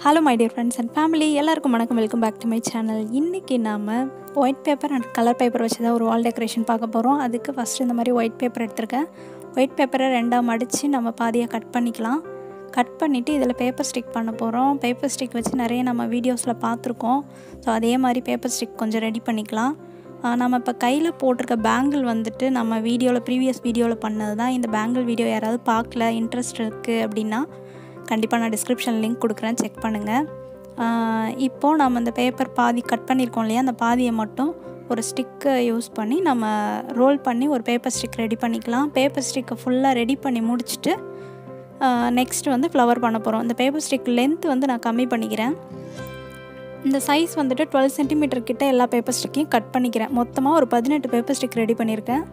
Hello my dear friends and family, எல்லாருக்கும் வணக்கம். Welcome back to my channel. இன்னைக்கு நாம white paper and colour paper வச்சு தான் ஒரு வால் டெக்கரேஷன் பார்க்க போகிறோம். அதுக்கு ஃபஸ்ட்டு இந்த மாதிரி ஒயிட் பேப்பர் எடுத்திருக்கேன். ஒயிட் பேப்பரை ரெண்டாக மடித்து நம்ம பாதியாக கட் பண்ணிக்கலாம். கட் பண்ணிவிட்டு இதில் பேப்பர் ஸ்டிக் பண்ண போகிறோம். பேப்பர் ஸ்டிக் வச்சு நிறைய நம்ம வீடியோஸில் பார்த்துருக்கோம். ஸோ அதே மாதிரி பேப்பர் ஸ்டிக் கொஞ்சம் ரெடி பண்ணிக்கலாம். நம்ம இப்போ கையில் போட்டிருக்க பேங்கிள் வந்துட்டு நம்ம ப்ரீவியஸ் வீடியோவில் பண்ணது தான். இந்த பேங்கிள் வீடியோ யாராவது பார்க்கல, இன்ட்ரெஸ்ட் இருக்குது அப்படின்னா கண்டிப்பாக நான் டிஸ்கிரிப்ஷன் லிங்க் கொடுக்குறேன், செக் பண்ணுங்கள். இப்போது நம்ம இந்த பேப்பர் பாதி கட் பண்ணியிருக்கோம் இல்லையா, அந்த பாதியை மட்டும் ஒரு ஸ்டிக்கை யூஸ் பண்ணி நம்ம ரோல் பண்ணி ஒரு பேப்பர் ஸ்டிக் ரெடி பண்ணிக்கலாம். பேப்பர் ஸ்டிக்கை ஃபுல்லாக ரெடி பண்ணி முடிச்சுட்டு நெக்ஸ்ட்டு வந்து ஃப்ளவர் பண்ண போகிறோம். இந்த பேப்பர் ஸ்டிக் லென்த் வந்து நான் கம்மி பண்ணிக்கிறேன். இந்த சைஸ் வந்துட்டு 12 சென்டிமீட்டர் கிட்ட எல்லா பேப்பர் ஸ்டிக்கையும் கட் பண்ணிக்கிறேன். மொத்தமாக ஒரு 18 பேப்பர் ஸ்டிக் ரெடி பண்ணியிருக்கேன்.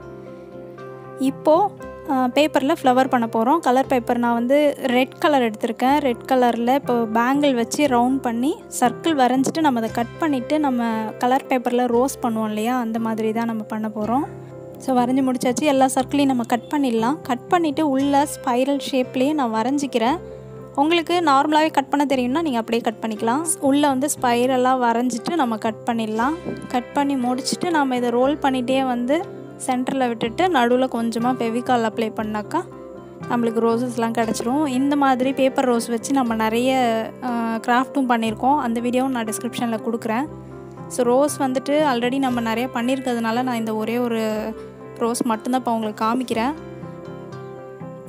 இப்போது பேப்பரில் ஃப்ளவர் பண்ண போகிறோம். கலர் பேப்பர் நான் வந்து ரெட் கலர் எடுத்திருக்கேன். ரெட் கலரில் இப்போ பேங்கிள் வச்சு ரவுண்ட் பண்ணி சர்க்கிள் வரைஞ்சிட்டு நம்ம அதை கட் பண்ணிவிட்டு நம்ம கலர் பேப்பரில் ரோஸ் பண்ணுவோம் இல்லையா, அந்த மாதிரி தான் நம்ம பண்ண போகிறோம். ஸோ வரைஞ்சி முடிச்சாச்சு. எல்லா சர்க்கிளையும் நம்ம கட் பண்ணிடலாம். கட் பண்ணிவிட்டு உள்ள ஸ்பைரல் ஷேப்லேயே நான் வரைஞ்சிக்கிறேன். உங்களுக்கு நார்மலாகவே கட் பண்ண தெரியும்னா நீங்கள் அப்படியே கட் பண்ணிக்கலாம். உள்ளே வந்து ஸ்பைரலாக வரைஞ்சிட்டு நம்ம கட் பண்ணிடலாம். கட் பண்ணி முடிச்சுட்டு நம்ம இதை ரோல் பண்ணிகிட்டே வந்து சென்டரில் விட்டுட்டு நடுவில் கொஞ்சமாக ஃபெவிகால் அப்ளை பண்ணாக்கா நம்மளுக்கு ரோஸஸ்லாம் கிடச்சிரும். இந்த மாதிரி பேப்பர் ரோஸ் வச்சு நம்ம நிறைய கிராஃப்ட்டும் பண்ணியிருக்கோம். அந்த வீடியோவும் நான் டிஸ்கிரிப்ஷனில் கொடுக்குறேன். ஸோ ரோஸ் வந்துட்டு ஆல்ரெடி நம்ம நிறைய பண்ணியிருக்கிறதுனால நான் இந்த ஒரே ஒரு ரோஸ் மட்டும்தான் இப்போ உங்களுக்கு காமிக்கிறேன்.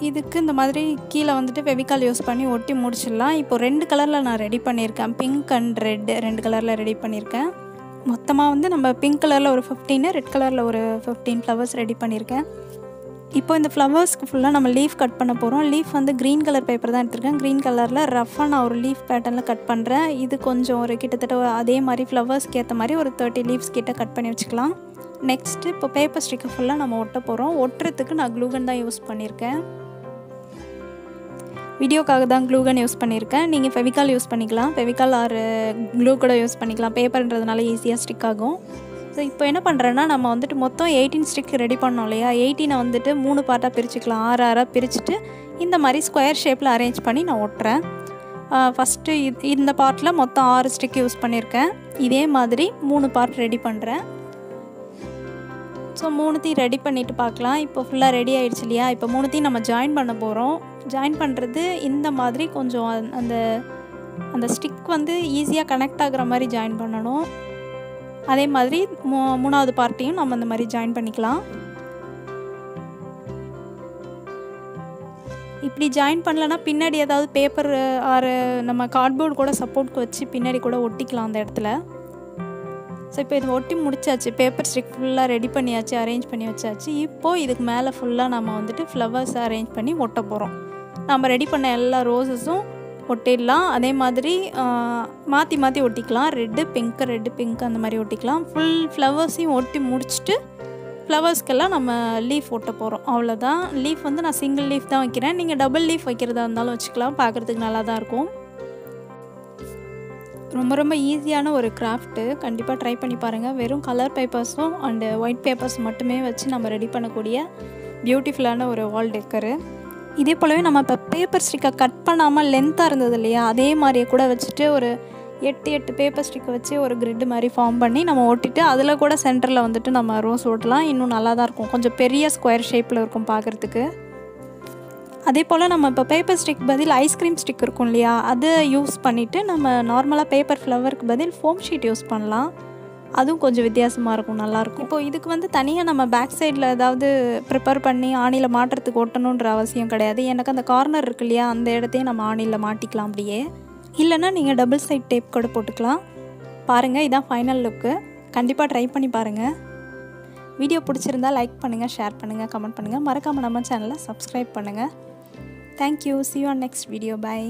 இதுக்கு இந்த மாதிரி கீழே வந்துட்டு ஃபெவிகால் யூஸ் பண்ணி ஒட்டி முடிச்சிடலாம். இப்போ 2 கலரில் நான் ரெடி பண்ணியிருக்கேன். பிங்க் அண்ட் ரெட் 2 கலரில் ரெடி பண்ணியிருக்கேன். மொத்தமாக வந்து நம்ம பிங்க் கலரில் ஒரு 15, ரெட் கலரில் ஒரு 15 ஃப்ளவர்ஸ் ரெடி பண்ணியிருக்கேன். இப்போ இந்த ஃப்ளவர்ஸ்க்கு ஃபுல்லாக நம்ம லீஃப் கட் பண்ண போகிறோம். லீஃப் வந்து க்ரீன் கலர் பேப்பர் தான் எடுத்திருக்கேன். க்ரீன் கலரில் ரஃபாக நான் ஒரு லீஃப் பேட்டர்னில் கட் பண்ணுறேன். இது கொஞ்சம் ஒரு கிட்டத்தட்ட அதே மாதிரி ஃப்ளவர்ஸ்க்கு ஏற்ற மாதிரி ஒரு 30 லீவ்ஸ் கிட்ட கட் பண்ணி வச்சுக்கலாம். நெக்ஸ்ட்டு இப்போ பேப்பர் ஸ்டிக்கை ஃபுல்லாக நம்ம ஒட்ட போகிறோம். ஒட்டுறதுக்கு நான் க்ளூகன் தான் யூஸ் பண்ணியிருக்கேன். வீடியோக்காக தான் க்ளூகன் யூஸ் பண்ணியிருக்கேன். நீங்கள் ஃபெவிகால் யூஸ் பண்ணிக்கலாம். ஃபெவிகால் ஆர் க்ளூ கூட யூஸ் பண்ணிக்கலாம். பேப்பர்ன்றதுனால ஈஸியாக ஸ்டிக் ஆகும். ஸோ இப்போ என்ன பண்ணுறேன்னா நம்ம வந்துட்டு மொத்தம் 18 ஸ்டிக் ரெடி பண்ணோம் இல்லையா, 18 வந்துட்டு 3 பார்ட்டாக பிரிச்சுக்கலாம். 6 பிரிச்சுட்டு இந்த மாதிரி ஸ்கொயர் ஷேப்பில் அரேஞ்ச் பண்ணி நான் ஒட்டுறேன். ஃபஸ்ட்டு இந்த பார்ட்டில் மொத்தம் 6 ஸ்டிக் யூஸ் பண்ணியிருக்கேன். இதே மாதிரி 3 பார்ட் ரெடி பண்ணுறேன். ஸோ 3த்தையும் ரெடி பண்ணிவிட்டு பார்க்கலாம். இப்போ ஃபுல்லாக ரெடி ஆகிடுச்சு இல்லையா. இப்போ 3த்தையும் நம்ம ஜாயின் பண்ண போகிறோம். ஜாயின் பண்ணுறது இந்த மாதிரி கொஞ்சம் அந்த ஸ்டிக் வந்து ஈஸியாக கனெக்ட் ஆகிற மாதிரி ஜாயின் பண்ணணும். அதே மாதிரி 3வது பார்ட்டையும் நம்ம அந்த மாதிரி ஜாயின் பண்ணிக்கலாம். இப்படி ஜாயின் பண்ணலன்னா பின்னாடி ஏதாவது பேப்பர் ஆர் நம்ம கார்ட்போர்டு கூட சப்போர்ட்க்கு வச்சு பின்னாடி கூட ஒட்டிக்கலாம் அந்த இடத்துல. ஸோ இப்போ இது ஒட்டி முடிச்சாச்சு. பேப்பர் ஸ்டிக் ஃபுல்லாக ரெடி பண்ணியாச்சு, அரேஞ்ச் பண்ணி வச்சாச்சு. இப்போது இதுக்கு மேலே ஃபுல்லாக நம்ம வந்துட்டு ஃப்ளவர்ஸை அரேஞ்ச் பண்ணி ஒட்ட போகிறோம். நம்ம ரெடி பண்ண எல்லா ரோஸஸும் ஒட்டிடலாம். அதே மாதிரி மாற்றி மாற்றி ஒட்டிக்கலாம். ரெட்டு பிங்க் அந்த மாதிரி ஒட்டிக்கலாம். ஃபுல் ஃப்ளவர்ஸையும் ஒட்டி முடிச்சுட்டு ஃப்ளவர்ஸ்க்கெல்லாம் நம்ம லீஃப் ஒட்ட போகிறோம். அவ்வளோதான். லீஃப் வந்து நான் சிங்கிள் லீஃப் தான் வைக்கிறேன். நீங்கள் டபுள் லீஃப் வைக்கிறதா இருந்தாலும் வச்சுக்கலாம். பார்க்குறதுக்கு நல்லா தான் இருக்கும். ரொம்ப ஈஸியான ஒரு கிராஃப்ட்டு. கண்டிப்பாக ட்ரை பண்ணி பாருங்கள். வெறும் கலர் பேப்பர்ஸும் அண்டு ஒயிட் பேப்பர்ஸ் மட்டுமே வச்சு நம்ம ரெடி பண்ணக்கூடிய பியூட்டிஃபுல்லான ஒரு வால் டெக்கரு. இதே போலவே நம்ம இப்போ பேப்பர் ஸ்டிக்கை கட் பண்ணாமல் லென்த்தாக இருந்தது இல்லையா, அதே மாதிரியே கூட வச்சுட்டு ஒரு 8 பேப்பர் ஸ்டிக்கை வச்சு ஒரு கிரிட் மாதிரி ஃபார்ம் பண்ணி நம்ம ஒட்டிட்டு அதில் கூட சென்டரில் வந்துட்டு நம்ம ரோஸ் ஓட்டலாம். இன்னும் நல்லா தான் இருக்கும். கொஞ்சம் பெரிய ஸ்கொயர் ஷேப்பில் இருக்கும் பார்க்குறதுக்கு. அதே போல் நம்ம இப்போ பேப்பர் ஸ்டிக் பதில் ஐஸ்கிரீம் ஸ்டிக் இருக்கும் இல்லையா, அதை யூஸ் பண்ணிவிட்டு நம்ம நார்மலாக பேப்பர் ஃப்ளவருக்கு பதில் ஃபோம் ஷீட் யூஸ் பண்ணலாம். அதுவும் கொஞ்சம் வித்தியாசமாக இருக்கும், நல்லாயிருக்கும். இப்போது இதுக்கு வந்து தனியாக நம்ம பேக் சைடில் ஏதாவது ப்ரிப்பேர் பண்ணி ஆணியில் மாட்டுறதுக்கு ஒட்டணுன்ற அவசியம் கிடையாது. எனக்கு அந்த கார்னர் இருக்கு இல்லையா, அந்த இடத்தையும் நம்ம ஆணியில் மாட்டிக்கலாம் அப்படியே. இல்லைன்னா நீங்கள் டபுள் சைட் டேப் கூட போட்டுக்கலாம். பாருங்கள், இதான் ஃபைனல் லுக்கு. கண்டிப்பாக ட்ரை பண்ணி பாருங்கள். வீடியோ பிடிச்சிருந்தால் லைக் பண்ணுங்கள், ஷேர் பண்ணுங்கள், கமெண்ட் பண்ணுங்கள். மறக்காமல் நம்ம சேனலை சப்ஸ்கிரைப் பண்ணுங்கள். Thank you. See you on next video. Bye.